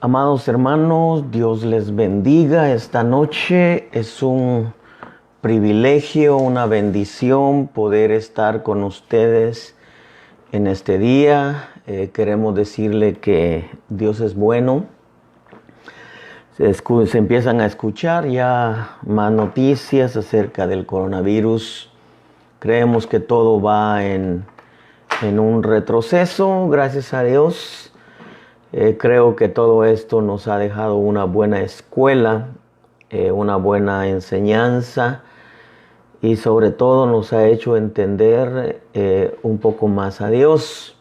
Amados hermanos, Dios les bendiga esta noche. Es un privilegio, una bendición poder estar con ustedes en este día. Queremos decirle que Dios es bueno. Se empiezan a escuchar ya más noticias acerca del coronavirus. Creemos que todo va en un retroceso, gracias a Dios. Creo que todo esto nos ha dejado una buena escuela, una buena enseñanza y sobre todo nos ha hecho entender un poco más a Dios.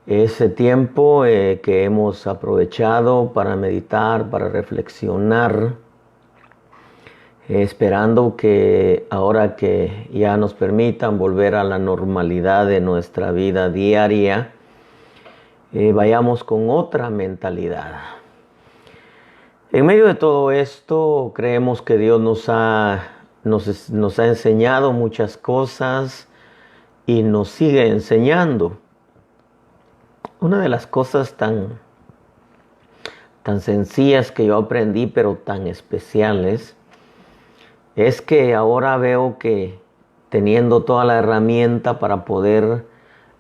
Ese tiempo que hemos aprovechado para meditar, para reflexionar, esperando que ahora que ya nos permitan volver a la normalidad de nuestra vida diaria, vayamos con otra mentalidad. En medio de todo esto, creemos que Dios nos ha enseñado muchas cosas y nos sigue enseñando. Una de las cosas tan sencillas que yo aprendí, pero tan especiales, es que ahora veo que teniendo toda la herramienta para poder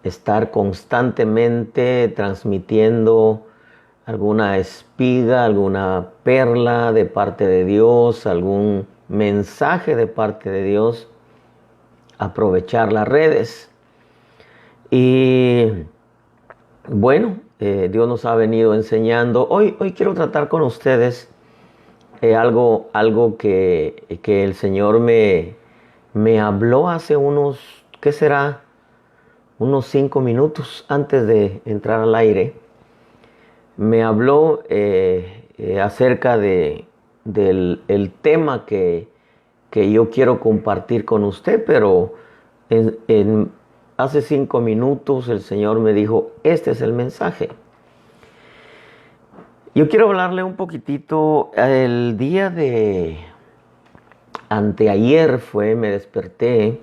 estar constantemente transmitiendo alguna espiga, alguna perla de parte de Dios, algún mensaje de parte de Dios, aprovechar las redes. Y bueno, Dios nos ha venido enseñando. Hoy quiero tratar con ustedes algo que el Señor me habló hace unos, ¿qué será? Unos 5 minutos antes de entrar al aire. Me habló acerca del tema que yo quiero compartir con usted, pero hace 5 minutos el Señor me dijo, este es el mensaje. Yo quiero hablarle un poquitito. El día de anteayer me desperté,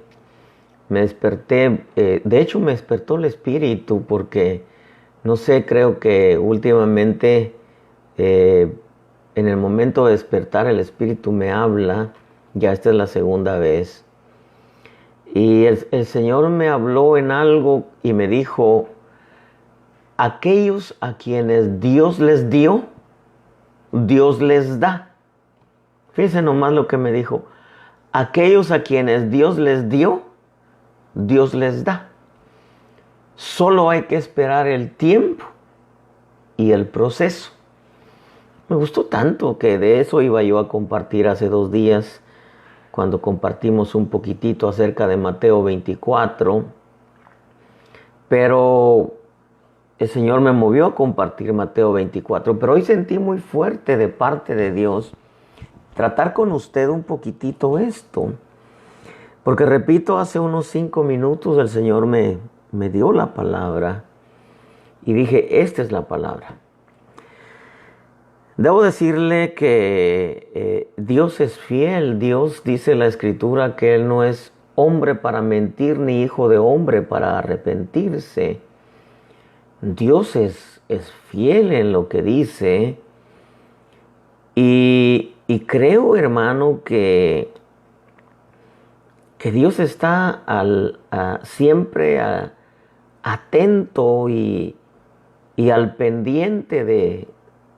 de hecho me despertó el espíritu porque, no sé, creo que últimamente en el momento de despertar el espíritu me habla, ya esta es la segunda vez. Y el Señor me habló en algo y me dijo, aquellos a quienes Dios les dio, Dios les da. Fíjense nomás lo que me dijo. Aquellos a quienes Dios les dio, Dios les da. Solo hay que esperar el tiempo y el proceso. Me gustó tanto que de eso iba yo a compartir hace 2 días, cuando compartimos un poquitito acerca de Mateo 24. Pero el Señor me movió a compartir Mateo 24. Pero hoy sentí muy fuerte de parte de Dios tratar con usted un poquitito esto. Porque repito, hace unos 5 minutos el Señor me dio la palabra y dije, esta es la palabra. Debo decirle que Dios es fiel. Dios, dice la Escritura, que Él no es hombre para mentir, ni hijo de hombre para arrepentirse. Dios es fiel en lo que dice. Y creo, hermano, que Dios está siempre atento y al pendiente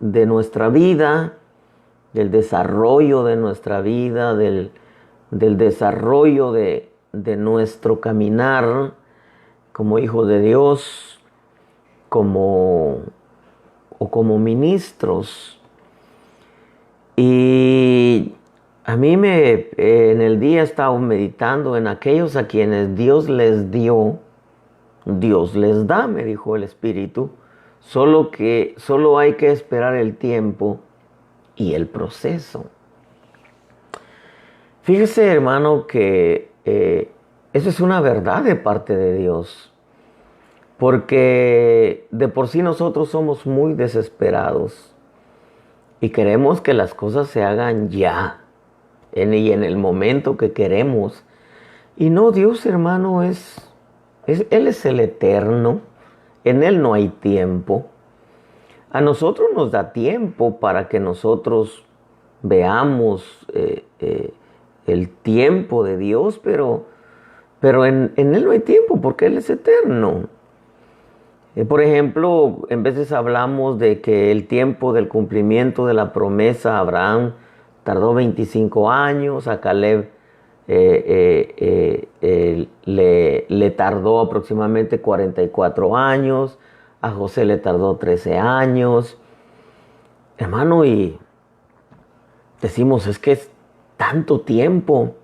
de nuestra vida, del desarrollo de nuestra vida, del desarrollo de nuestro caminar como hijos de Dios, como ministros. Y a mí en el día estaba meditando en aquellos a quienes Dios les dio, Dios les da, me dijo el Espíritu. Solo hay que esperar el tiempo y el proceso. Fíjese, hermano, que eso es una verdad de parte de Dios. Porque de por sí nosotros somos muy desesperados y queremos que las cosas se hagan ya y en el momento que queremos. Y no, Dios, hermano, Él es el eterno. En Él no hay tiempo. A nosotros nos da tiempo para que nosotros veamos el tiempo de Dios, pero en Él no hay tiempo porque Él es eterno. Por ejemplo, en veces hablamos de que el tiempo del cumplimiento de la promesa a Abraham tardó 25 años, a Caleb le tardó aproximadamente 44 años, a José le tardó 13 años. Hermano, y decimos, es que es tanto tiempo,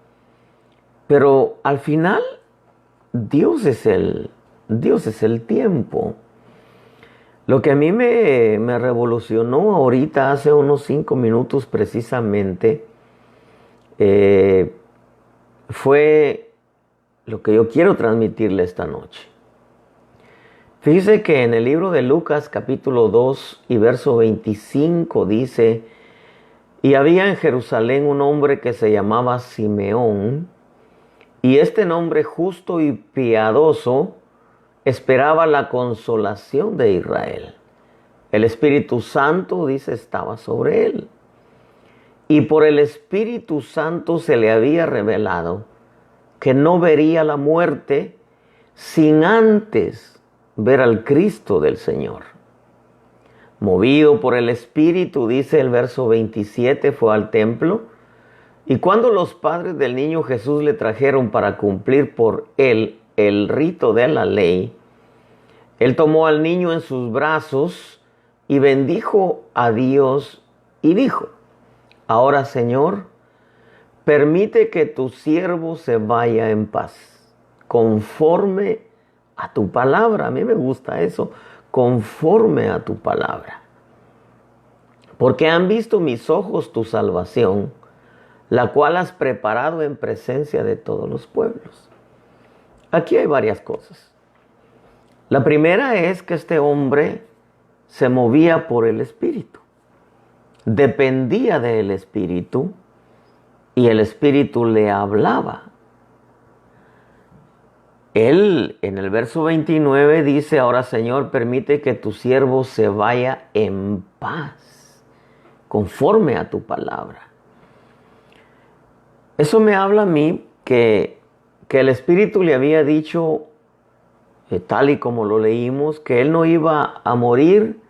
pero al final Dios es el tiempo. Lo que a mí me revolucionó ahorita, hace unos 5 minutos precisamente, fue lo que yo quiero transmitirle esta noche. Fíjese que en el libro de Lucas capítulo 2 y verso 25 dice: y había en Jerusalén un hombre que se llamaba Simeón, y este nombre justo y piadoso esperaba la consolación de Israel. El Espíritu Santo, dice, estaba sobre él. Y por el Espíritu Santo se le había revelado que no vería la muerte sin antes ver al Cristo del Señor. Movido por el Espíritu, dice el verso 27, fue al templo. Y cuando los padres del niño Jesús le trajeron para cumplir por él el rito de la ley, él tomó al niño en sus brazos y bendijo a Dios y dijo: ahora, Señor, permite que tu siervo se vaya en paz, conforme a tu palabra. A mí me gusta eso, conforme a tu palabra. Porque han visto mis ojos tu salvación, la cual has preparado en presencia de todos los pueblos. Aquí hay varias cosas. La primera es que este hombre se movía por el Espíritu, dependía del Espíritu y el Espíritu le hablaba. Él en el verso 29 dice: ahora, Señor, permite que tu siervo se vaya en paz, conforme a tu palabra. Eso me habla a mí que el Espíritu le había dicho, tal y como lo leímos, que él no iba a morir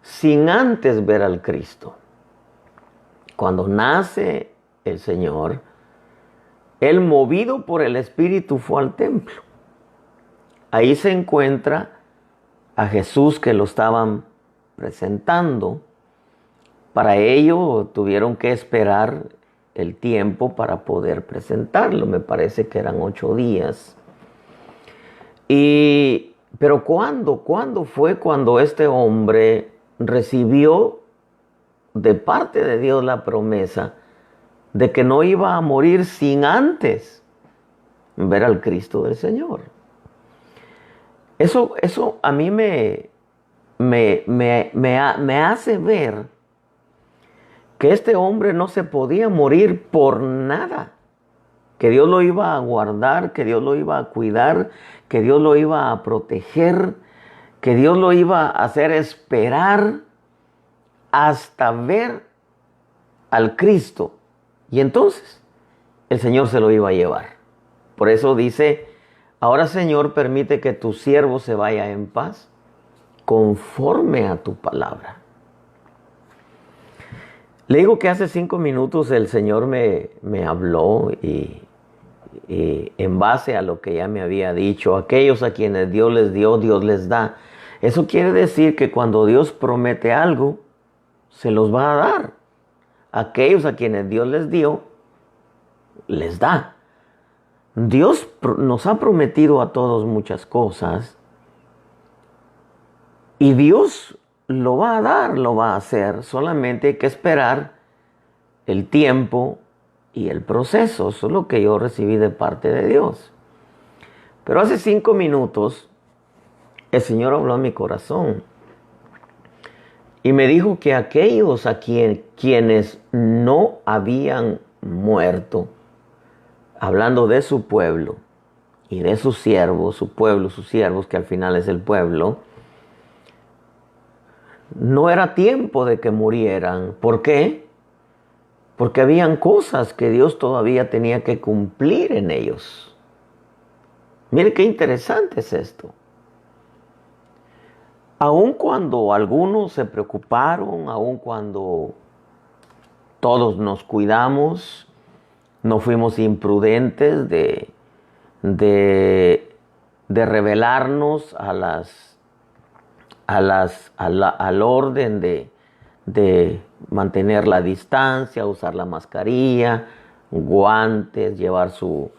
sin antes ver al Cristo. Cuando nace el Señor, él, movido por el Espíritu, fue al templo. Ahí se encuentra a Jesús, que lo estaban presentando. Para ello tuvieron que esperar el tiempo para poder presentarlo. Me parece que eran 8 días. Pero ¿cuándo fue cuando este hombre recibió de parte de Dios la promesa de que no iba a morir sin antes ver al Cristo del Señor? Eso a mí me hace ver que este hombre no se podía morir por nada. Que Dios lo iba a guardar, que Dios lo iba a cuidar, que Dios lo iba a proteger, que Dios lo iba a hacer esperar hasta ver al Cristo. Y entonces el Señor se lo iba a llevar. Por eso dice: ahora, Señor, permite que tu siervo se vaya en paz, conforme a tu palabra. Le digo que hace 5 minutos el Señor me habló y en base a lo que ya me había dicho, aquellos a quienes Dios les dio, Dios les da. Eso quiere decir que cuando Dios promete algo, se los va a dar. Aquellos a quienes Dios les dio, les da. Dios nos ha prometido a todos muchas cosas y Dios lo va a dar, lo va a hacer. Solamente hay que esperar el tiempo y el proceso. Eso es lo que yo recibí de parte de Dios. Pero hace 5 minutos el Señor habló a mi corazón y me dijo que aquellos a quienes no habían muerto, hablando de su pueblo y de sus siervos, su pueblo, sus siervos, que al final es el pueblo, no era tiempo de que murieran. ¿Por qué? Porque habían cosas que Dios todavía tenía que cumplir en ellos. Mire qué interesante es esto. Aun cuando algunos se preocuparon, aun cuando todos nos cuidamos, no fuimos imprudentes de rebelarnos al orden de mantener la distancia, usar la mascarilla, guantes, llevar su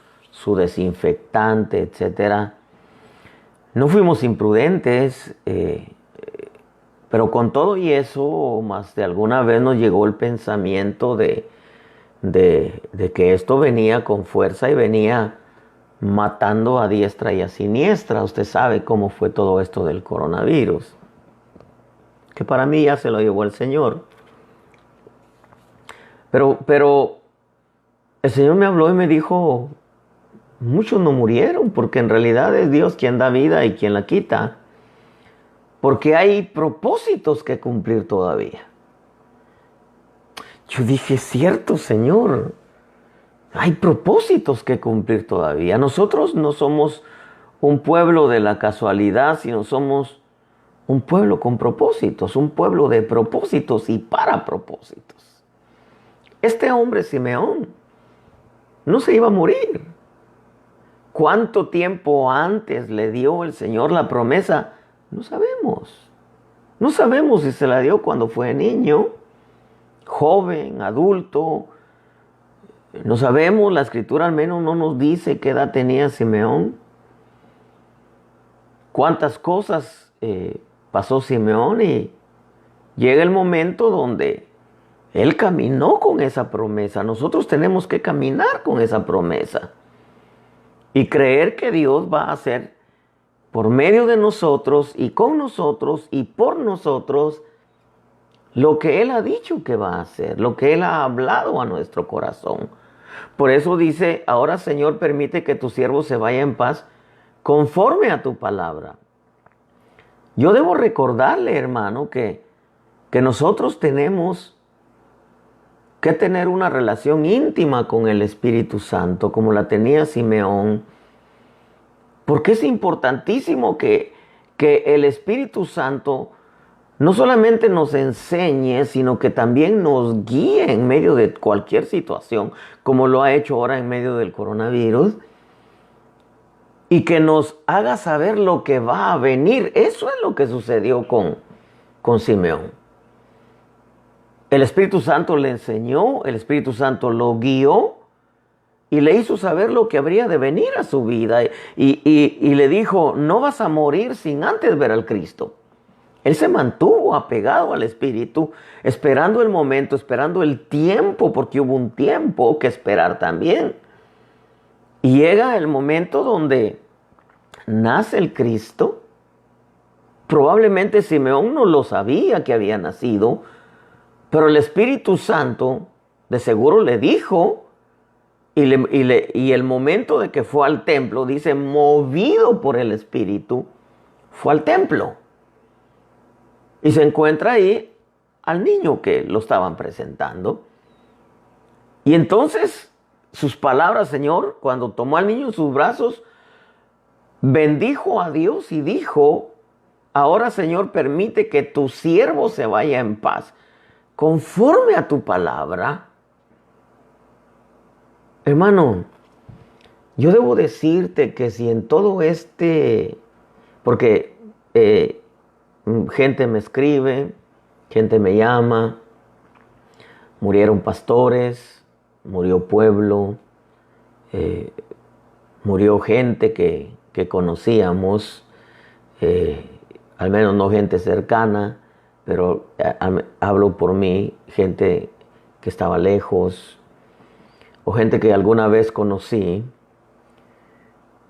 desinfectante, etcétera. No fuimos imprudentes, pero con todo y eso, más de alguna vez nos llegó el pensamiento de que esto venía con fuerza y venía matando a diestra y a siniestra. Usted sabe cómo fue todo esto del coronavirus, que para mí ya se lo llevó el Señor. Pero el Señor me habló y me dijo, muchos no murieron, porque en realidad es Dios quien da vida y quien la quita. Porque hay propósitos que cumplir todavía. Yo dije, cierto, Señor, hay propósitos que cumplir todavía. Nosotros no somos un pueblo de la casualidad, sino somos un pueblo con propósitos, un pueblo de propósitos y para propósitos. Este hombre, Simeón, no se iba a morir. ¿Cuánto tiempo antes le dio el Señor la promesa? No sabemos. No sabemos si se la dio cuando fue niño, joven, adulto. No sabemos, la Escritura al menos no nos dice qué edad tenía Simeón. Cuántas cosas pasó Simeón y llega el momento donde él caminó con esa promesa. Nosotros tenemos que caminar con esa promesa y creer que Dios va a hacer por medio de nosotros y con nosotros y por nosotros lo que Él ha dicho que va a hacer, lo que Él ha hablado a nuestro corazón. Por eso dice, ahora Señor, permite que tu siervo se vaya en paz conforme a tu palabra. Yo debo recordarle, hermano, que nosotros tenemos que tener una relación íntima con el Espíritu Santo, como la tenía Simeón. Porque es importantísimo que el Espíritu Santo no solamente nos enseñe, sino que también nos guíe en medio de cualquier situación, como lo ha hecho ahora en medio del coronavirus, y que nos haga saber lo que va a venir. Eso es lo que sucedió con Simeón. El Espíritu Santo le enseñó, el Espíritu Santo lo guió, y le hizo saber lo que habría de venir a su vida. Y le dijo, no vas a morir sin antes ver al Cristo. Él se mantuvo apegado al Espíritu, esperando el momento, esperando el tiempo, porque hubo un tiempo que esperar también. Y llega el momento donde nace el Cristo. Probablemente Simeón no lo sabía que había nacido, pero el Espíritu Santo de seguro le dijo. Y el momento de que fue al templo, dice, movido por el Espíritu, fue al templo. Y se encuentra ahí al niño que lo estaban presentando. Y entonces sus palabras, Señor, cuando tomó al niño en sus brazos, bendijo a Dios y dijo, ahora, Señor, permite que tu siervo se vaya en paz, conforme a tu palabra. Hermano, yo debo decirte que si en todo porque gente me escribe, gente me llama, murieron pastores, murió pueblo, murió gente que conocíamos, al menos no gente cercana, pero hablo por mí, gente que estaba lejos, o gente que alguna vez conocí.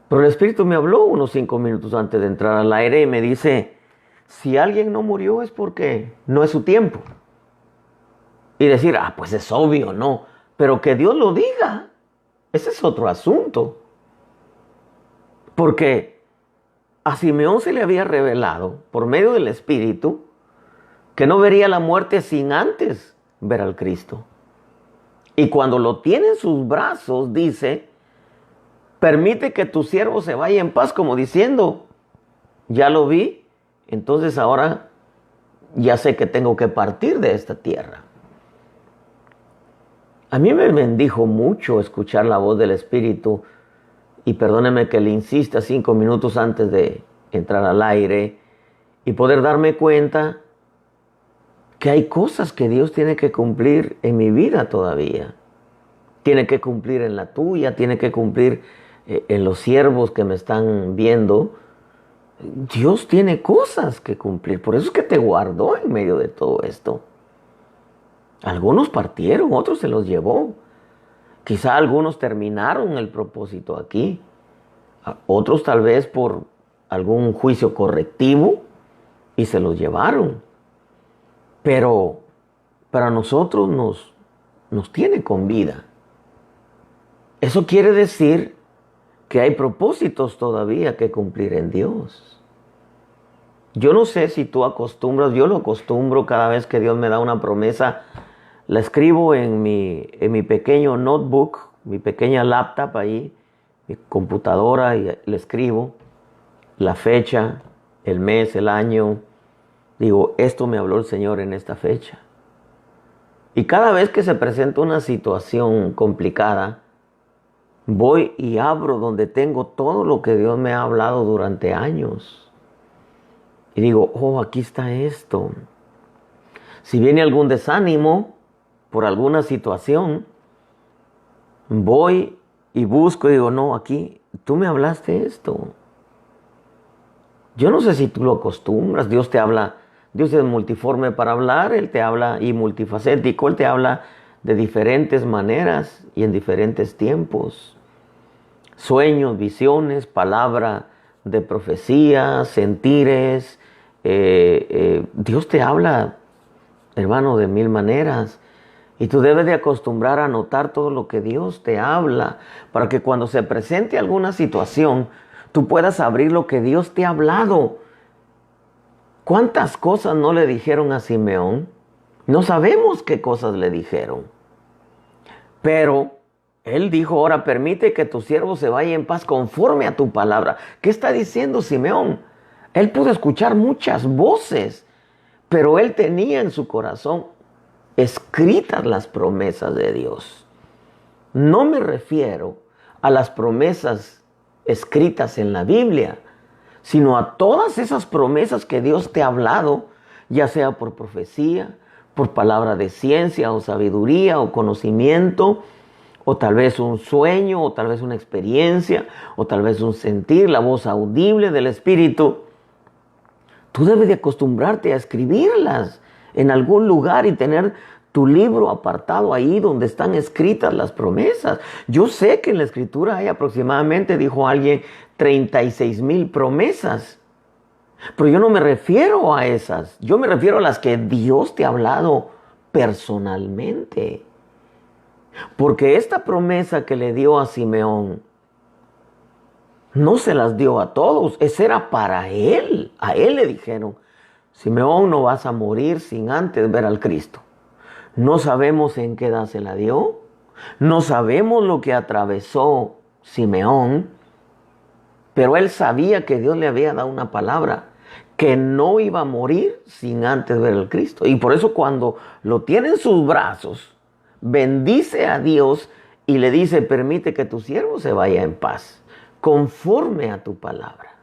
Pero el Espíritu me habló unos 5 minutos antes de entrar al aire y me dice, si alguien no murió es porque no es su tiempo. Y decir, pues es obvio, no. Pero que Dios lo diga, ese es otro asunto. Porque a Simeón se le había revelado por medio del Espíritu que no vería la muerte sin antes ver al Cristo. Y cuando lo tiene en sus brazos, dice, permite que tu siervo se vaya en paz, como diciendo, ya lo vi, entonces ahora ya sé que tengo que partir de esta tierra. A mí me bendijo mucho escuchar la voz del Espíritu, y perdóneme que le insista 5 minutos antes de entrar al aire, y poder darme cuenta que hay cosas que Dios tiene que cumplir en mi vida todavía. Tiene que cumplir en la tuya, tiene que cumplir en los siervos que me están viendo. Dios tiene cosas que cumplir, por eso es que te guardó en medio de todo esto. Algunos partieron, otros se los llevó. Quizá algunos terminaron el propósito aquí. Otros tal vez por algún juicio correctivo y se los llevaron. Pero para nosotros nos tiene con vida. Eso quiere decir que hay propósitos todavía que cumplir en Dios. Yo no sé si tú acostumbras, yo lo acostumbro cada vez que Dios me da una promesa, la escribo en mi pequeño notebook, mi pequeña laptop ahí, mi computadora, y le escribo la fecha, el mes, el año. Digo, esto me habló el Señor en esta fecha. Y cada vez que se presenta una situación complicada, voy y abro donde tengo todo lo que Dios me ha hablado durante años. Y digo, oh, aquí está esto. Si viene algún desánimo por alguna situación, voy y busco y digo, no, aquí, tú me hablaste esto. Yo no sé si tú lo acostumbras, Dios te habla, Dios es multiforme para hablar, Él te habla y multifacético, Él te habla de diferentes maneras y en diferentes tiempos. Sueños, visiones, palabra de profecía, sentires. Dios te habla, hermano, de 1000 maneras. Y tú debes de acostumbrar a notar todo lo que Dios te habla, para que cuando se presente alguna situación, tú puedas abrir lo que Dios te ha hablado. ¿Cuántas cosas no le dijeron a Simeón? No sabemos qué cosas le dijeron. Pero él dijo, ahora permite que tu siervo se vaya en paz conforme a tu palabra. ¿Qué está diciendo Simeón? Él pudo escuchar muchas voces, pero él tenía en su corazón escritas las promesas de Dios. No me refiero a las promesas escritas en la Biblia, sino a todas esas promesas que Dios te ha hablado, ya sea por profecía, por palabra de ciencia o sabiduría o conocimiento, o tal vez un sueño, o tal vez una experiencia, o tal vez un sentir, la voz audible del Espíritu. Tú debes de acostumbrarte a escribirlas en algún lugar y tener tu libro apartado ahí donde están escritas las promesas. Yo sé que en la Escritura hay aproximadamente, dijo alguien, 36,000 promesas. Pero yo no me refiero a esas. Yo me refiero a las que Dios te ha hablado personalmente. Porque esta promesa que le dio a Simeón, no se las dio a todos. Esa era para él. A él le dijeron, Simeón, no vas a morir sin antes ver al Cristo. No sabemos en qué edad se la dio. No sabemos lo que atravesó Simeón. Pero él sabía que Dios le había dado una palabra, que no iba a morir sin antes ver al Cristo. Y por eso cuando lo tiene en sus brazos, bendice a Dios y le dice, permite que tu siervo se vaya en paz, conforme a tu palabra.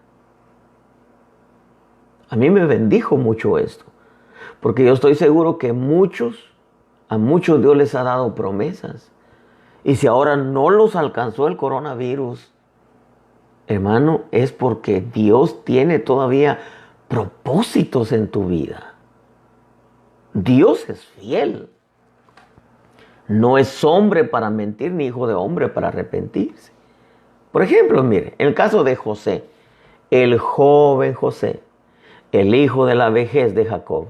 A mí me bendijo mucho esto, porque yo estoy seguro que a muchos Dios les ha dado promesas. Y si ahora no los alcanzó el coronavirus, hermano, es porque Dios tiene todavía propósitos en tu vida. Dios es fiel. No es hombre para mentir, ni hijo de hombre para arrepentirse. Por ejemplo, mire, en el caso de José, el joven José, el hijo de la vejez de Jacob.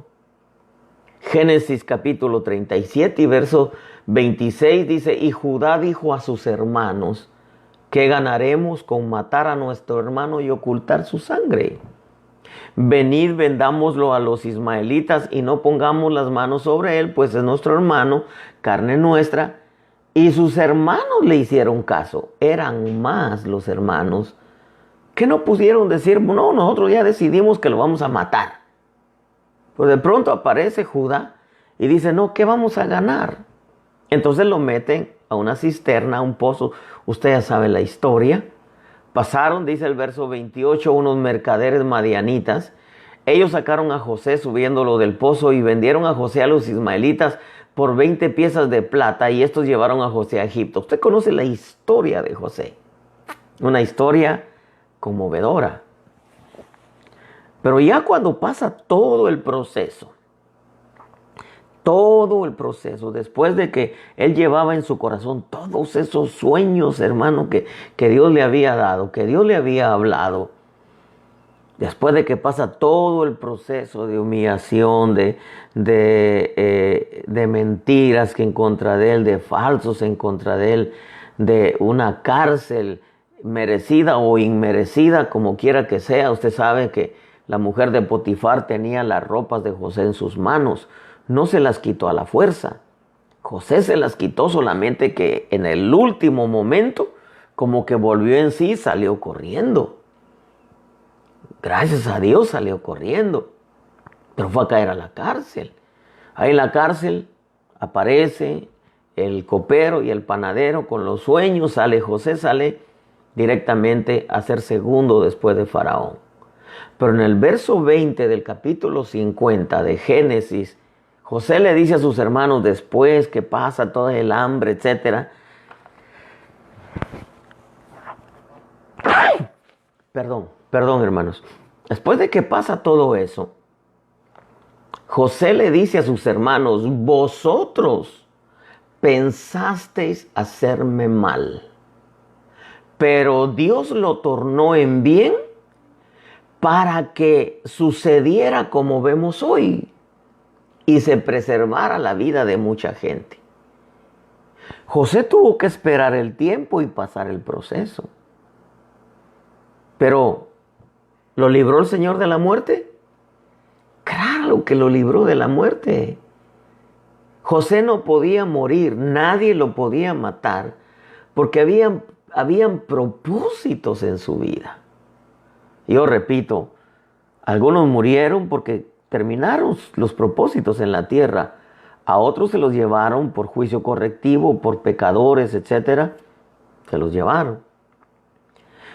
Génesis capítulo 37 y verso 26 dice, y Judá dijo a sus hermanos, ¿qué ganaremos con matar a nuestro hermano y ocultar su sangre? Venid, vendámoslo a los ismaelitas y no pongamos las manos sobre él, pues es nuestro hermano, carne nuestra. Y sus hermanos le hicieron caso. Eran más los hermanos que no pudieron decir, no, nosotros ya decidimos que lo vamos a matar. Pues de pronto aparece Judá y dice, no, ¿qué vamos a ganar? Entonces lo meten a una cisterna, a un pozo. Usted ya sabe la historia. Pasaron, dice el verso 28, unos mercaderes madianitas. Ellos sacaron a José subiéndolo del pozo y vendieron a José a los ismaelitas por 20 piezas de plata, y estos llevaron a José a Egipto. Usted conoce la historia de José. Una historia conmovedora. Pero ya cuando pasa todo el proceso, después de que él llevaba en su corazón todos esos sueños, hermano, que Dios le había dado, que Dios le había hablado, después de que pasa todo el proceso de humillación, de mentiras que en contra de él, de falsos en contra de él, de una cárcel merecida o inmerecida, como quiera que sea. Usted sabe que la mujer de Potifar tenía las ropas de José en sus manos. No se las quitó a la fuerza. José se las quitó solamente que en el último momento, como que volvió en sí, salió corriendo. Gracias a Dios salió corriendo. Pero fue a caer a la cárcel. Ahí en la cárcel aparece el copero y el panadero con los sueños. Sale José, sale directamente a ser segundo después de Faraón. Pero en el verso 20 del capítulo 50 de Génesis, José le dice a sus hermanos, después que pasa todo el hambre, etc. Perdón, hermanos. Después de que pasa todo eso, José le dice a sus hermanos, vosotros pensasteis hacerme mal, pero Dios lo tornó en bien para que sucediera como vemos hoy y se preservara la vida de mucha gente. José tuvo que esperar el tiempo y pasar el proceso. Pero, ¿lo libró el Señor de la muerte? Claro que lo libró de la muerte. José no podía morir, nadie lo podía matar, porque habían propósitos en su vida. Yo repito, algunos murieron porque terminaron los propósitos en la tierra. A otros se los llevaron por juicio correctivo, por pecadores, etc. Se los llevaron.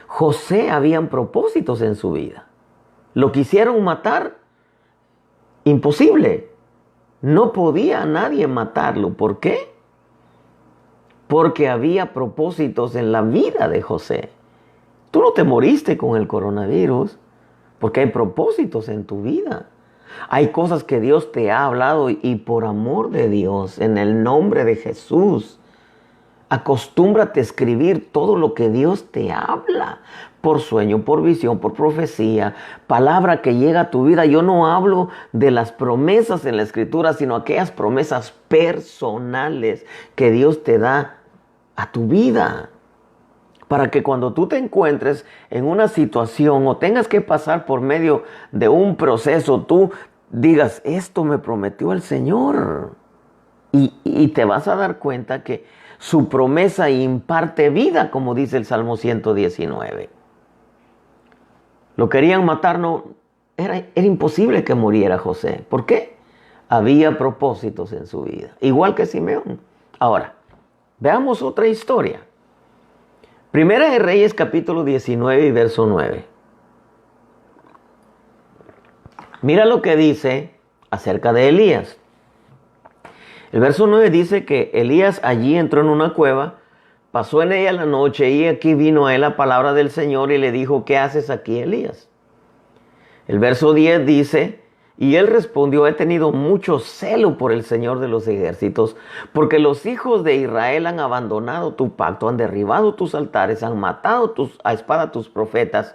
José habían propósitos en su vida. Lo quisieron matar, imposible. No podía nadie matarlo. ¿Por qué? Porque había propósitos en la vida de José. Tú no te moriste con el coronavirus, porque hay propósitos en tu vida. Hay cosas que Dios te ha hablado y por amor de Dios, en el nombre de Jesús, acostúmbrate a escribir todo lo que Dios te habla, por sueño, por visión, por profecía, palabra que llega a tu vida. Yo no hablo de las promesas en la Escritura, sino aquellas promesas personales que Dios te da a tu vida. Para que cuando tú te encuentres en una situación o tengas que pasar por medio de un proceso, tú digas, esto me prometió el Señor. Y te vas a dar cuenta que su promesa imparte vida, como dice el Salmo 119. Lo querían matar, no, era imposible que muriera José. ¿Por qué? Había propósitos en su vida, igual que Simeón. Ahora, veamos otra historia. Primera de Reyes, capítulo 19 y verso 9. Mira lo que dice acerca de Elías. El verso 9 dice que Elías allí entró en una cueva, pasó en ella la noche y aquí vino a él la palabra del Señor y le dijo, ¿qué haces aquí, Elías? El verso 10 dice, y él respondió, he tenido mucho celo por el Señor de los ejércitos, porque los hijos de Israel han abandonado tu pacto, han derribado tus altares, han matado a espada tus profetas.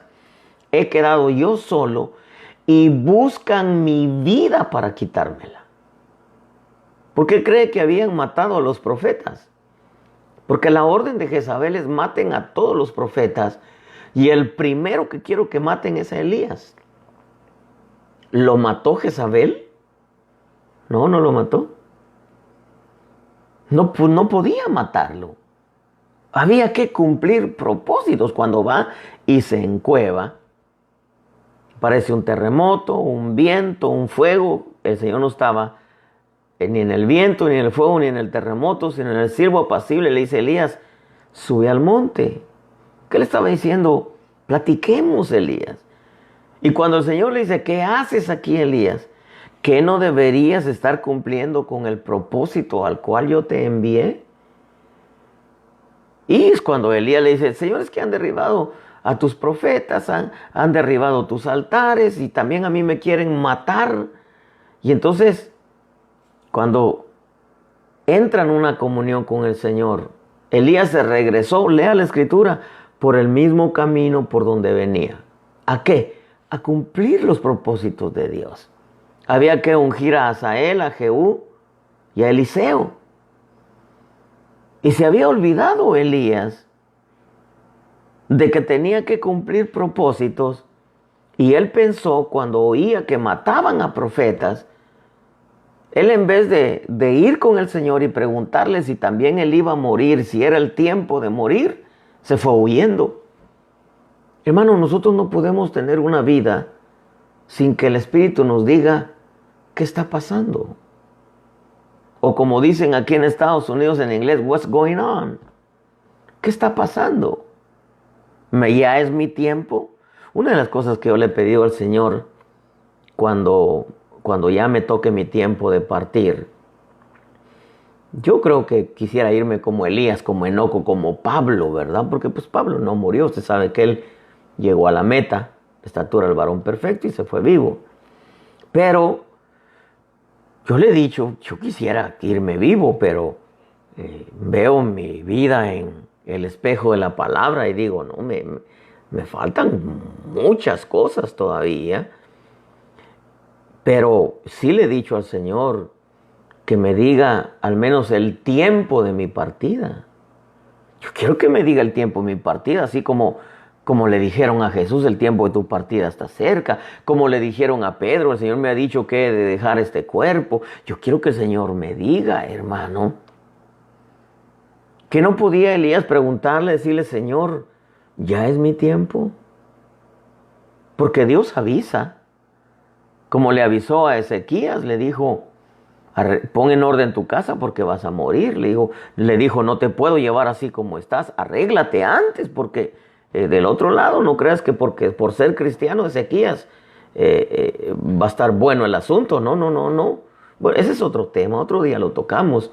He quedado yo solo y buscan mi vida para quitármela. ¿Por qué cree que habían matado a los profetas? Porque la orden de Jezabel es maten a todos los profetas y el primero que quiero que maten es a Elías. ¿Lo mató Jezabel? No, no lo mató. No, pues no podía matarlo. Había que cumplir propósitos. Cuando va y se encueva, parece un terremoto, un viento, un fuego. El Señor no estaba ni en el viento, ni en el fuego, ni en el terremoto, sino en el siervo apacible. Le dice Elías, sube al monte. ¿Qué le estaba diciendo? Platiquemos, Elías. Y cuando el Señor le dice, ¿qué haces aquí, Elías? ¿Que no deberías estar cumpliendo con el propósito al cual yo te envié? Y es cuando Elías le dice, Señor, es que han derribado a tus profetas, han derribado tus altares y también a mí me quieren matar. Y entonces, cuando entra en una comunión con el Señor, Elías se regresó, lea la escritura, por el mismo camino por donde venía. ¿A qué? A cumplir los propósitos de Dios. Había que ungir a Asael, a Jehú y a Eliseo. Y se había olvidado Elías de que tenía que cumplir propósitos. Y él pensó, cuando oía que mataban a profetas, él en vez de ir con el Señor y preguntarle si también él iba a morir, si era el tiempo de morir, se fue huyendo. Hermano, nosotros no podemos tener una vida sin que el Espíritu nos diga qué está pasando. O como dicen aquí en Estados Unidos en inglés, what's going on? ¿Qué está pasando? ¿Ya es mi tiempo? Una de las cosas que yo le he pedido al Señor cuando ya me toque mi tiempo de partir, yo creo que quisiera irme como Elías, como Enoco, como Pablo, ¿verdad? Porque pues Pablo no murió, usted sabe que él llegó a la meta, estatura del varón perfecto y se fue vivo. Pero yo le he dicho, yo quisiera irme vivo, pero veo mi vida en el espejo de la palabra y digo, no, me faltan muchas cosas todavía. Pero sí le he dicho al Señor que me diga al menos el tiempo de mi partida. Yo quiero que me diga el tiempo de mi partida, así como le dijeron a Jesús, el tiempo de tu partida está cerca. Como le dijeron a Pedro, el Señor me ha dicho que he de dejar este cuerpo. Yo quiero que el Señor me diga, hermano. Que no podía Elías preguntarle, decirle, Señor, ¿ya es mi tiempo? Porque Dios avisa. Como le avisó a Ezequías, le dijo, pon en orden tu casa porque vas a morir. Le dijo, no te puedo llevar así como estás, arréglate antes porque del otro lado no creas que porque por ser cristiano Ezequías va a estar bueno el asunto. No, no, no, no. Bueno, ese es otro tema, otro día lo tocamos.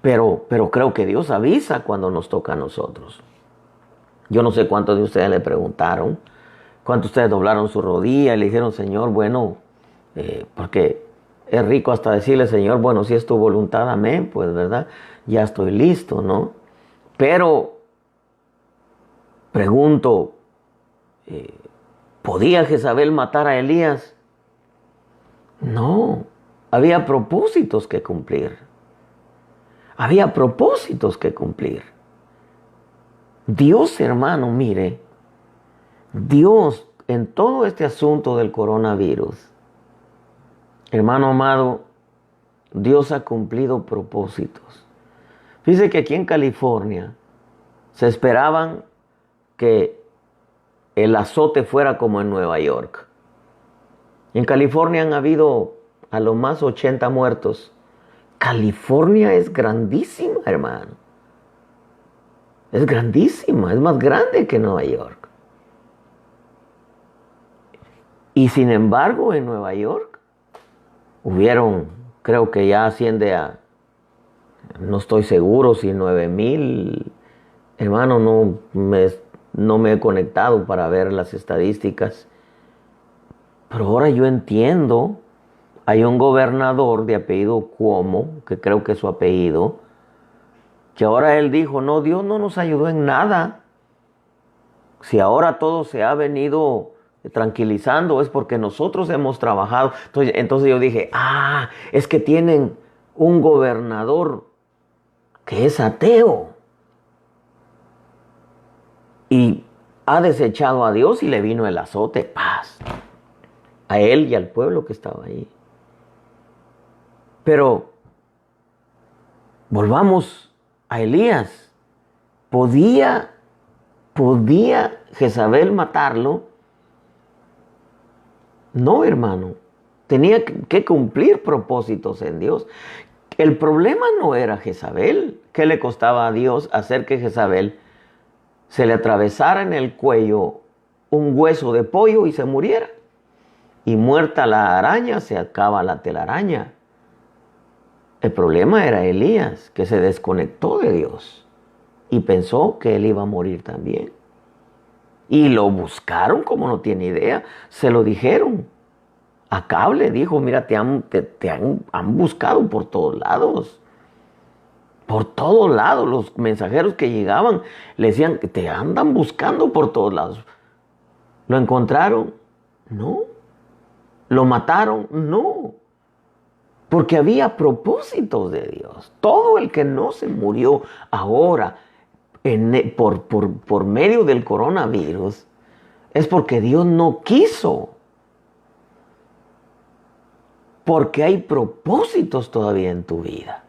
Pero creo que Dios avisa cuando nos toca a nosotros. Yo no sé cuántos de ustedes le preguntaron, cuántos de ustedes doblaron su rodilla y le dijeron, Señor, bueno, porque es rico hasta decirle, Señor, bueno, si es tu voluntad, amén, pues, ¿verdad? Ya estoy listo, ¿no? Pero, pregunto, ¿podía Jezabel matar a Elías? No, había propósitos que cumplir. Había propósitos que cumplir. Dios, hermano, mire, Dios en todo este asunto del coronavirus, hermano amado, Dios ha cumplido propósitos. Fíjese que aquí en California se esperaban que el azote fuera como en Nueva York. En California han habido a lo más 80 muertos. California es grandísima, hermano. Es grandísima, es más grande que Nueva York. Y sin embargo, en Nueva York hubieron, creo que ya asciende a, no estoy seguro si 9,000. Hermano, no me he conectado para ver las estadísticas. Pero ahora yo entiendo, hay un gobernador de apellido Cuomo, que creo que es su apellido, que ahora él dijo, no, Dios no nos ayudó en nada. Si ahora todo se ha venido tranquilizando es porque nosotros hemos trabajado. Entonces yo dije, es que tienen un gobernador que es ateo y ha desechado a Dios y le vino el azote, paz. a él y al pueblo que estaba ahí. Pero volvamos a Elías. ¿Podía Jezabel matarlo? No, hermano. Tenía que cumplir propósitos en Dios. El problema no era Jezabel. ¿Qué le costaba a Dios hacer que Jezabel se le atravesara en el cuello un hueso de pollo y se muriera? Y muerta la araña, se acaba la telaraña. El problema era Elías, que se desconectó de Dios y pensó que él iba a morir también. Y lo buscaron como no tiene idea. Se lo dijeron. Acab le dijo, mira, te han buscado por todos lados. Por todos lados. Los mensajeros que llegaban le decían que te andan buscando por todos lados. ¿Lo encontraron? No. ¿Lo mataron? No. Porque había propósitos de Dios. Todo el que no se murió ahora por medio del coronavirus es porque Dios no quiso. Porque hay propósitos todavía en tu vida.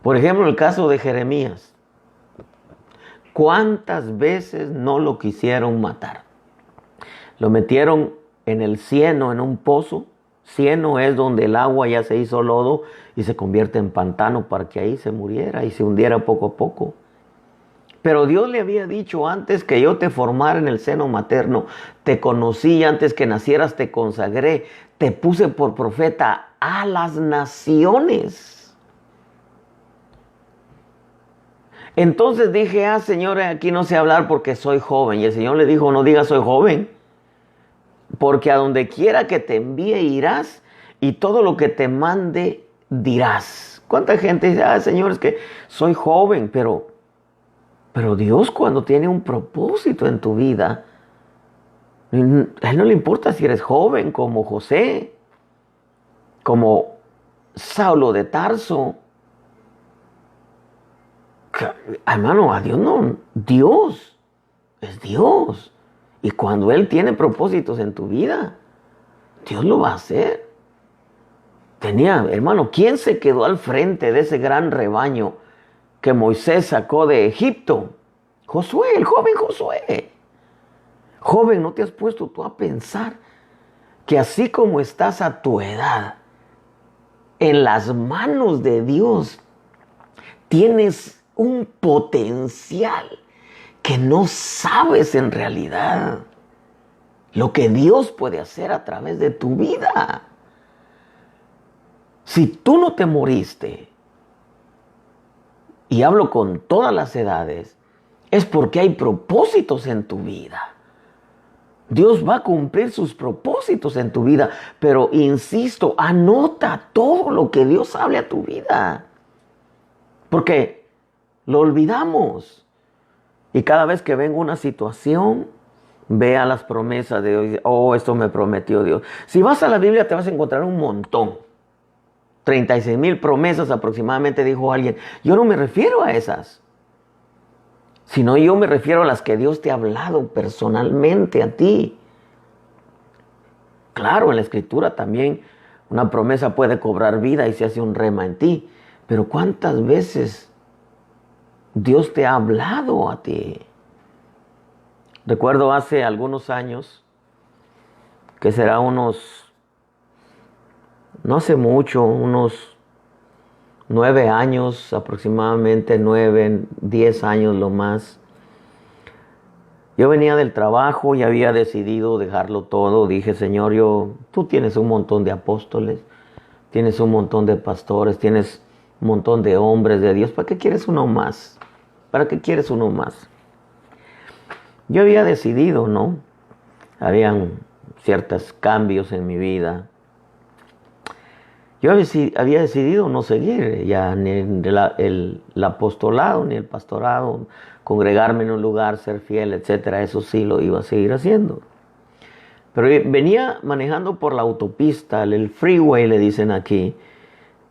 Por ejemplo, el caso de Jeremías. ¿Cuántas veces no lo quisieron matar? Lo metieron en el cieno, en un pozo. Cieno es donde el agua ya se hizo lodo y se convierte en pantano para que ahí se muriera y se hundiera poco a poco. Pero Dios le había dicho, antes que yo te formara en el seno materno, te conocí, antes que nacieras te consagré, te puse por profeta a las naciones. Entonces dije, Señor, aquí no sé hablar porque soy joven. Y el Señor le dijo, no digas soy joven, porque a donde quiera que te envíe irás y todo lo que te mande dirás. ¿Cuánta gente dice, Señor, es que soy joven? Pero Dios, cuando tiene un propósito en tu vida, a Él no le importa si eres joven como José, como Saulo de Tarso. Hermano, a Dios no. Dios es Dios. Y cuando Él tiene propósitos en tu vida, Dios lo va a hacer. Hermano, ¿quién se quedó al frente de ese gran rebaño que Moisés sacó de Egipto? Josué, el joven Josué. Joven, ¿no te has puesto tú a pensar que así como estás a tu edad, en las manos de Dios, tienes un potencial que no sabes en realidad lo que Dios puede hacer a través de tu vida? Si tú no te moriste, y hablo con todas las edades, es porque hay propósitos en tu vida. Dios va a cumplir sus propósitos en tu vida, pero insisto, anota todo lo que Dios hable a tu vida, porque lo olvidamos. Y cada vez que venga una situación, vea las promesas de Dios. Oh, esto me prometió Dios. Si vas a la Biblia te vas a encontrar un montón. 36,000 promesas aproximadamente, dijo alguien. Yo no me refiero a esas, sino yo me refiero a las que Dios te ha hablado personalmente a ti. Claro, en la Escritura también una promesa puede cobrar vida y se hace un rema en ti. Pero ¿cuántas veces Dios te ha hablado a ti? Recuerdo hace algunos años, que será no hace mucho, unos 9 años aproximadamente, 9, 10 años lo más. Yo venía del trabajo y había decidido dejarlo todo. Dije, Señor, tú tienes un montón de apóstoles, tienes un montón de pastores, tienes un montón de hombres de Dios. ¿Para qué quieres uno más? ¿Para qué quieres uno más? Yo había decidido, ¿no? Habían ciertos cambios en mi vida. Yo había decidido no seguir ya ni el apostolado, ni el pastorado, congregarme en un lugar, ser fiel, etcétera. Eso sí lo iba a seguir haciendo. Pero venía manejando por la autopista, el freeway le dicen aquí.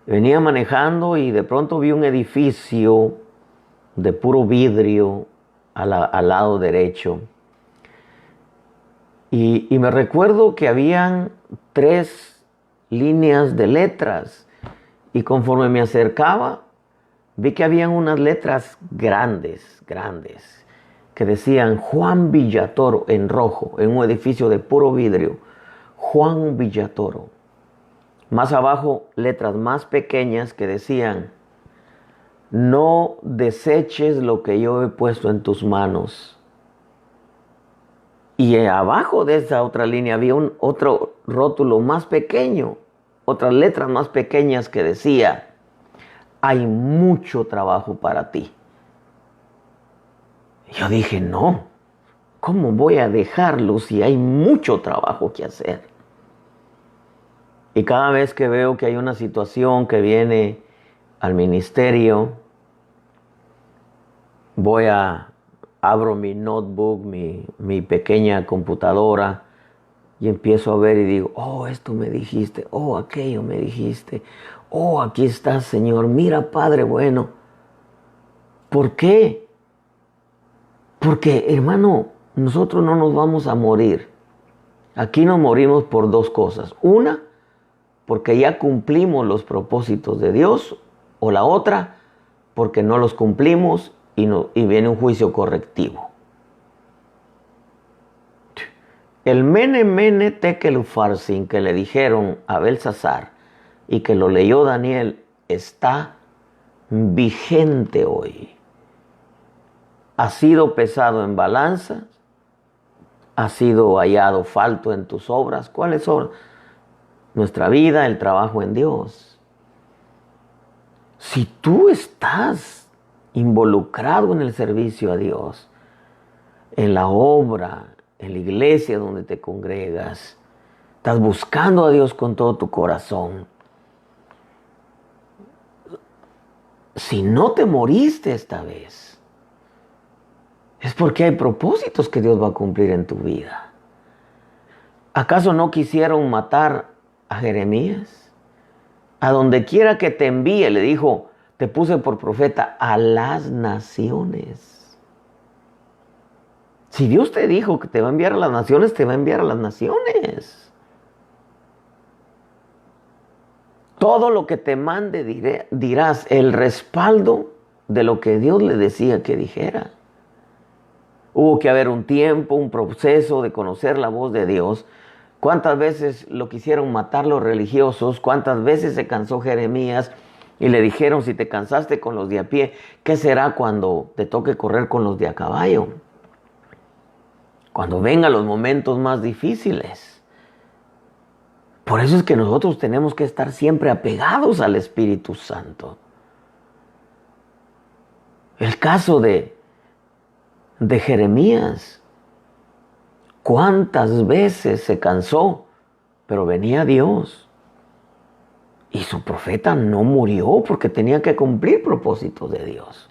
Venía manejando y de pronto vi un edificio de puro vidrio al lado derecho. Y me recuerdo que habían 3 líneas de letras. Y conforme me acercaba, vi que habían unas letras grandes, grandes, que decían Juan Villatoro en rojo, en un edificio de puro vidrio. Juan Villatoro. Más abajo, letras más pequeñas que decían, no deseches lo que yo he puesto en tus manos. Y abajo de esa otra línea había otro rótulo más pequeño, otras letras más pequeñas que decía, hay mucho trabajo para ti. Yo dije, no, ¿cómo voy a dejarlo si hay mucho trabajo que hacer? Y cada vez que veo que hay una situación que viene al ministerio, abro mi notebook, mi pequeña computadora, y empiezo a ver y digo, oh, esto me dijiste, oh, aquello me dijiste, oh, aquí estás, Señor, mira, Padre bueno. ¿Por qué? Porque, hermano, nosotros no nos vamos a morir. Aquí nos morimos por 2 cosas. Una, porque ya cumplimos los propósitos de Dios, o la otra, porque no los cumplimos y viene un juicio correctivo. El Mene Mene Tekel Upharsin que le dijeron a Belsasar y que lo leyó Daniel está vigente hoy. Ha sido pesado en balanza, ha sido hallado falto en tus obras. ¿Cuáles obras? Nuestra vida, el trabajo en Dios. Si tú estás involucrado en el servicio a Dios, en la obra, en la iglesia donde te congregas, estás buscando a Dios con todo tu corazón. Si no te moriste esta vez, es porque hay propósitos que Dios va a cumplir en tu vida. ¿Acaso no quisieron matar a Jeremías? A donde quiera que te envíe, le dijo, te puse por profeta a las naciones. Si Dios te dijo que te va a enviar a las naciones, te va a enviar a las naciones. Todo lo que te mande dirás, el respaldo de lo que Dios le decía que dijera. Hubo que haber un tiempo, un proceso de conocer la voz de Dios. ¿Cuántas veces lo quisieron matar los religiosos? ¿Cuántas veces se cansó Jeremías? Y le dijeron, si te cansaste con los de a pie, ¿qué será cuando te toque correr con los de a caballo? Cuando vengan los momentos más difíciles. Por eso es que nosotros tenemos que estar siempre apegados al Espíritu Santo. El caso de Jeremías. ¿Cuántas veces se cansó? Pero venía Dios. Y su profeta no murió porque tenía que cumplir propósitos de Dios.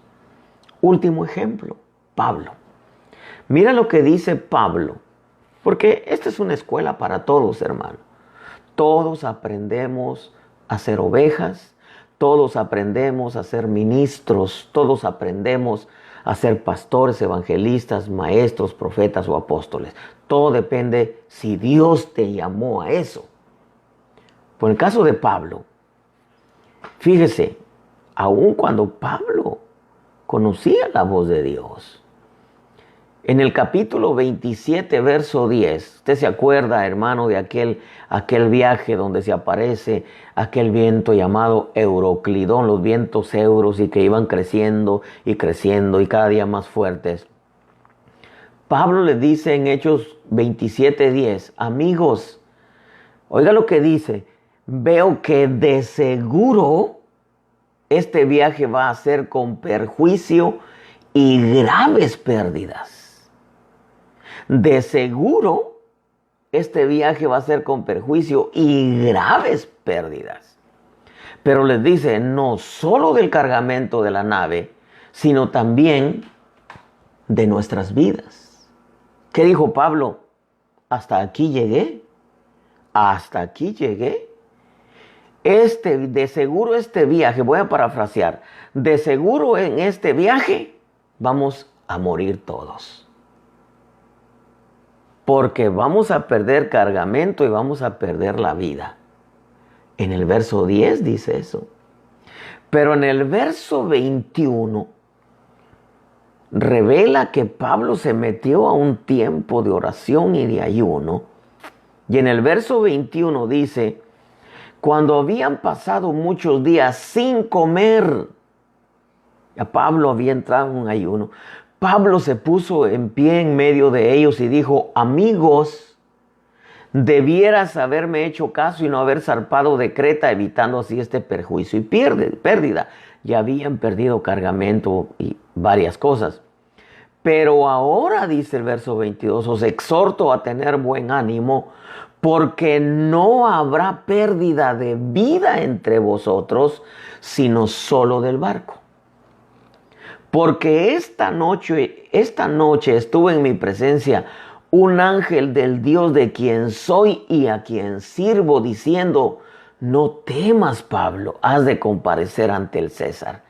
Último ejemplo, Pablo. Mira lo que dice Pablo. Porque esta es una escuela para todos, hermano. Todos aprendemos a ser ovejas. Todos aprendemos a ser ministros. Todos aprendemos a ser pastores, evangelistas, maestros, profetas o apóstoles. Todo depende si Dios te llamó a eso. Por el caso de Pablo, fíjese, aun cuando Pablo conocía la voz de Dios, en el capítulo 27, verso 10, usted se acuerda, hermano, de aquel viaje donde se aparece aquel viento llamado Euroclidón, los vientos euros, y que iban creciendo y creciendo y cada día más fuertes. Pablo le dice en Hechos 27:10, amigos, oiga lo que dice, veo que de seguro este viaje va a ser con perjuicio y graves pérdidas. De seguro este viaje va a ser con perjuicio y graves pérdidas. Pero les dice, no solo del cargamento de la nave, sino también de nuestras vidas. ¿Qué dijo Pablo? Hasta aquí llegué. Hasta aquí llegué. De seguro este viaje, voy a parafrasear, de seguro en este viaje vamos a morir todos. porque vamos a perder cargamento y vamos a perder la vida. En el verso 10 dice eso. Pero en el verso 21 revela que Pablo se metió a un tiempo de oración y de ayuno. Y en el verso 21 dice, cuando habían pasado muchos días sin comer, ya Pablo había entrado en un ayuno. Pablo se puso en pie en medio de ellos y dijo, amigos, debieras haberme hecho caso y no haber zarpado de Creta, evitando así este perjuicio y pérdida. Ya habían perdido cargamento y varias cosas. Pero ahora, dice el verso 22, os exhorto a tener buen ánimo, porque no habrá pérdida de vida entre vosotros, sino solo del barco. Porque esta noche estuvo en mi presencia un ángel del Dios de quien soy y a quien sirvo, diciendo, no temas, Pablo, has de comparecer ante el César.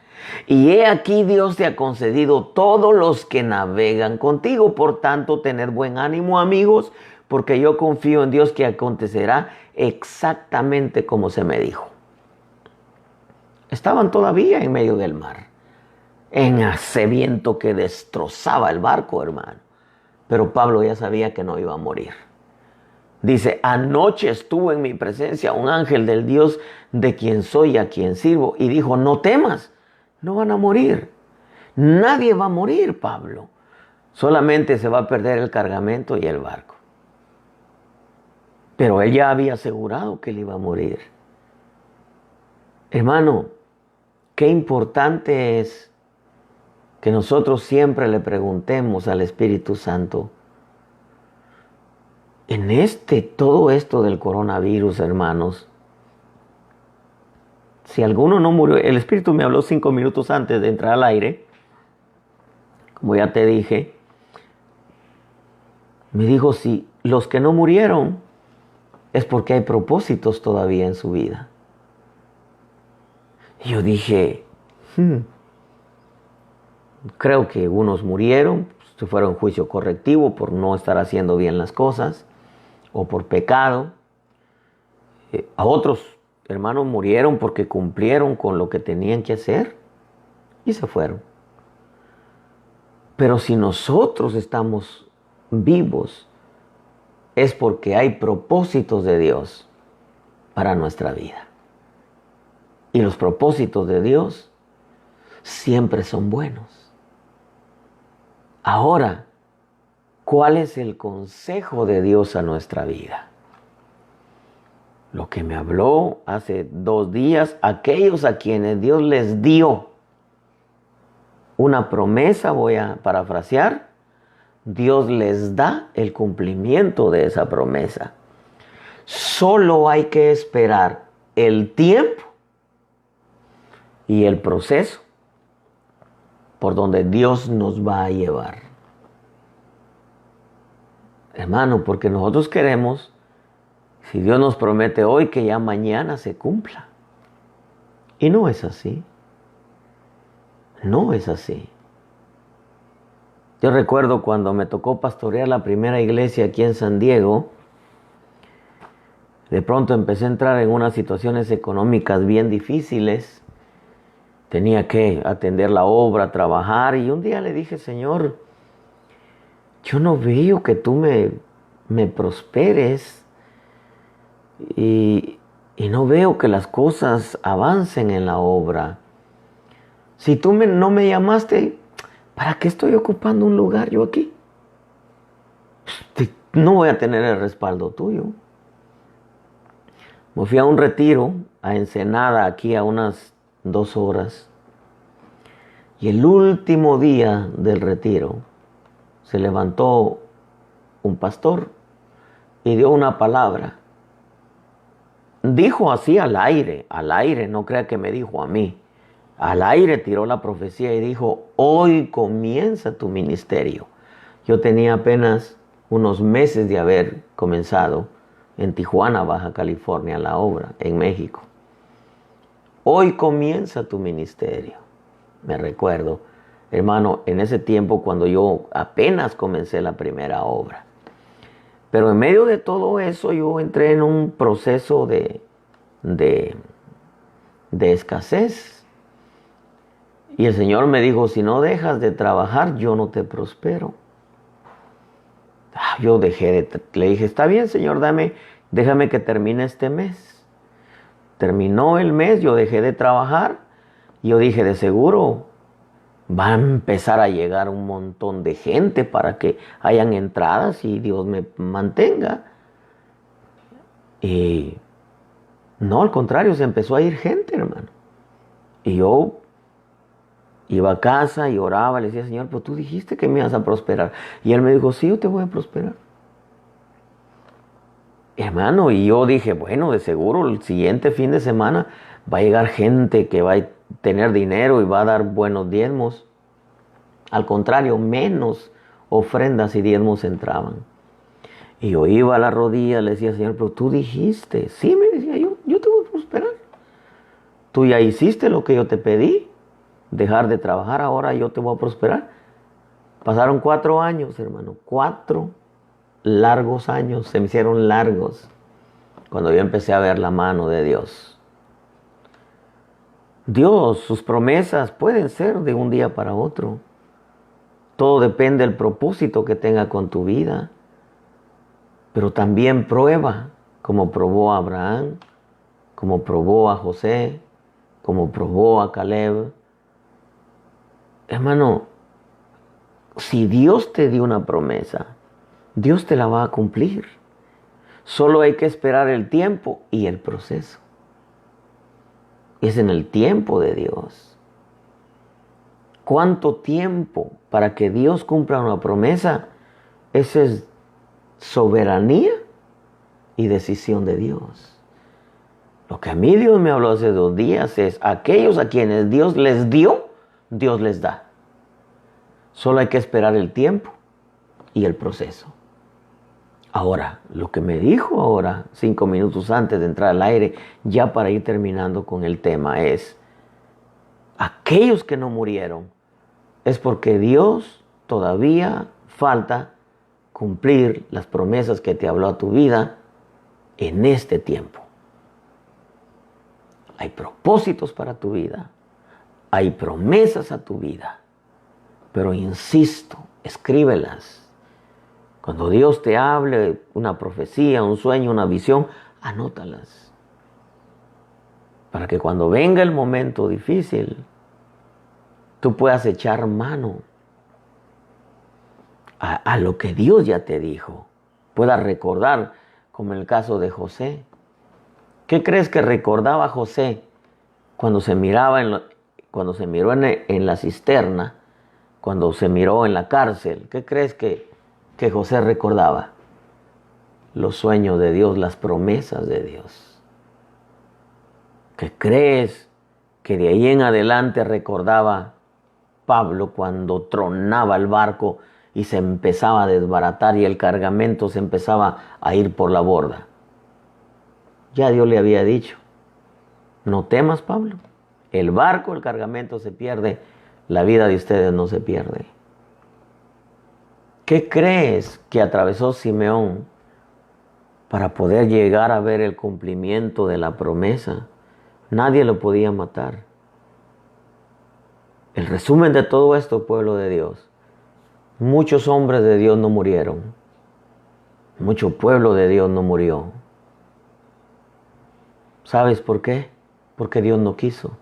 Y he aquí Dios te ha concedido todos los que navegan contigo. Por tanto, tened buen ánimo, amigos, porque yo confío en Dios que acontecerá exactamente como se me dijo. Estaban todavía en medio del mar, en ese viento que destrozaba el barco, hermano. Pero Pablo ya sabía que no iba a morir. Dice, anoche estuvo en mi presencia un ángel del Dios de quien soy y a quien sirvo. Y dijo, no temas, no van a morir. Nadie va a morir, Pablo. Solamente se va a perder el cargamento y el barco. Pero él ya había asegurado que él iba a morir. Hermano, qué importante es que nosotros siempre le preguntemos al Espíritu Santo. En todo esto del coronavirus, hermanos, si alguno no murió, el Espíritu me habló 5 minutos antes de entrar al aire, como ya te dije, me dijo, si los que no murieron es porque hay propósitos todavía en su vida. Y yo dije, creo que unos murieron, se fueron en juicio correctivo por no estar haciendo bien las cosas o por pecado. A otros hermanos murieron porque cumplieron con lo que tenían que hacer y se fueron. Pero si nosotros estamos vivos, es porque hay propósitos de Dios para nuestra vida. Y los propósitos de Dios siempre son buenos. Ahora, ¿cuál es el consejo de Dios a nuestra vida? Lo que me habló hace 2 días, aquellos a quienes Dios les dio una promesa, voy a parafrasear, Dios les da el cumplimiento de esa promesa. Solo hay que esperar el tiempo y el proceso por donde Dios nos va a llevar. Hermano, porque nosotros queremos, si Dios nos promete hoy, que ya mañana se cumpla. Y no es así. No es así. Yo recuerdo cuando me tocó pastorear la primera iglesia aquí en San Diego, de pronto empecé a entrar en unas situaciones económicas bien difíciles. Tenía que atender la obra, trabajar, y un día le dije, Señor, yo no veo que tú me prosperes y no veo que las cosas avancen en la obra. Si tú no me llamaste, ¿para qué estoy ocupando un lugar yo aquí? No voy a tener el respaldo tuyo. Me fui a un retiro a Ensenada, aquí a unas 2 horas. Y el último día del retiro se levantó un pastor y dio una palabra. Dijo así al aire, no crea que me dijo a mí. Al aire tiró la profecía y dijo, hoy comienza tu ministerio. Yo tenía apenas unos meses de haber comenzado en Tijuana, Baja California, la obra, en México. Hoy comienza tu ministerio. Me recuerdo, hermano, en ese tiempo cuando yo apenas comencé la primera obra. Pero en medio de todo eso yo entré en un proceso de escasez. Y el Señor me dijo, si no dejas de trabajar, yo no te prospero. Yo le dije, está bien, Señor, déjame que termine este mes. Terminó el mes, yo dejé de trabajar. Y yo dije, de seguro va a empezar a llegar un montón de gente para que hayan entradas y Dios me mantenga. Y no, al contrario, se empezó a ir gente, hermano. Y yo iba a casa y oraba, le decía, Señor, pero tú dijiste que me ibas a prosperar. Y Él me dijo, sí, yo te voy a prosperar. Hermano, y yo dije, bueno, de seguro el siguiente fin de semana va a llegar gente que va a tener dinero y va a dar buenos diezmos. Al contrario, menos ofrendas y diezmos entraban. Y yo iba a la rodilla, le decía, Señor, pero tú dijiste, sí, me decía yo te voy a prosperar. Tú ya hiciste lo que yo te pedí, dejar de trabajar, ahora yo te voy a prosperar. Pasaron 4 años, hermano, 4 largos años, se me hicieron largos, cuando yo empecé a ver la mano de Dios. Dios, sus promesas pueden ser de un día para otro. Todo depende del propósito que tenga con tu vida. Pero también prueba, como probó a Abraham, como probó a José, como probó a Caleb. Hermano, si Dios te dio una promesa, Dios te la va a cumplir. Solo hay que esperar el tiempo y el proceso. Es en el tiempo de Dios. ¿Cuánto tiempo para que Dios cumpla una promesa? Esa es soberanía y decisión de Dios. Lo que a mí Dios me habló hace 2 días es, aquellos a quienes Dios les dio, Dios les da. Solo hay que esperar el tiempo y el proceso. Ahora, lo que me dijo ahora, 5 minutos antes de entrar al aire, ya para ir terminando con el tema, es, aquellos que no murieron, es porque Dios todavía falta cumplir las promesas que te habló a tu vida en este tiempo. Hay propósitos para tu vida, hay promesas a tu vida, pero insisto, escríbelas. Cuando Dios te hable una profecía, un sueño, una visión, anótalas. Para que cuando venga el momento difícil, tú puedas echar mano a lo que Dios ya te dijo. Puedas recordar, como en el caso de José. ¿Qué crees que recordaba José cuando se miró en la cisterna, cuando se miró en la cárcel? ¿Qué crees que José recordaba? Los sueños de Dios, las promesas de Dios. ¿Qué crees que de ahí en adelante recordaba Pablo cuando tronaba el barco y se empezaba a desbaratar y el cargamento se empezaba a ir por la borda? Ya Dios le había dicho, no temas, Pablo, el barco, el cargamento se pierde, la vida de ustedes no se pierde. ¿Qué crees que atravesó Simeón para poder llegar a ver el cumplimiento de la promesa? Nadie lo podía matar. El resumen de todo esto, pueblo de Dios, muchos hombres de Dios no murieron. Mucho pueblo de Dios no murió. ¿Sabes por qué? Porque Dios no quiso.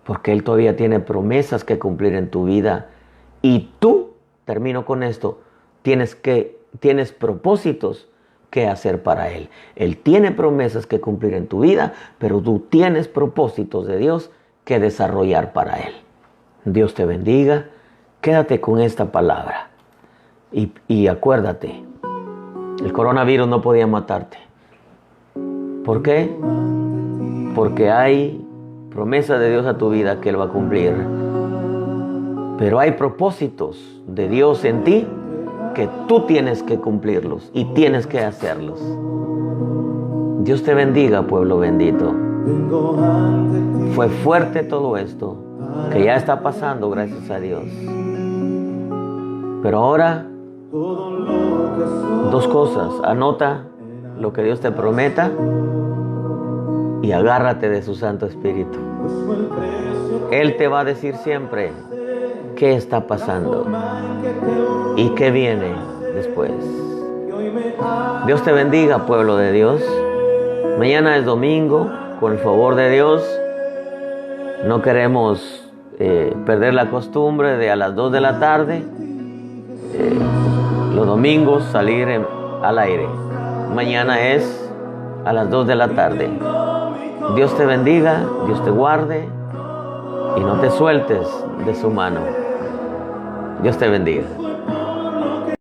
Porque Él todavía tiene promesas que cumplir en tu vida. Y tú, termino con esto, tienes propósitos que hacer para Él. Él tiene promesas que cumplir en tu vida, pero tú tienes propósitos de Dios que desarrollar para Él. Dios te bendiga. Quédate con esta palabra. Y acuérdate, el coronavirus no podía matarte. ¿Por qué? Porque hay promesa de Dios a tu vida que Él va a cumplir. Pero hay propósitos de Dios en ti que tú tienes que cumplirlos y tienes que hacerlos. Dios te bendiga, pueblo bendito. Fue fuerte todo esto, que ya está pasando, gracias a Dios. Pero ahora Dos cosas: anota lo que Dios te prometa y agárrate de su Santo Espíritu. Él te va a decir siempre qué está pasando y qué viene después. Dios te bendiga, pueblo de Dios. Mañana es domingo, con el favor de Dios. No queremos perder la costumbre de a las 2 de la tarde, los domingos, salir al aire. Mañana es a las 2 de la tarde. Dios te bendiga, Dios te guarde y no te sueltes de su mano. Dios te bendiga.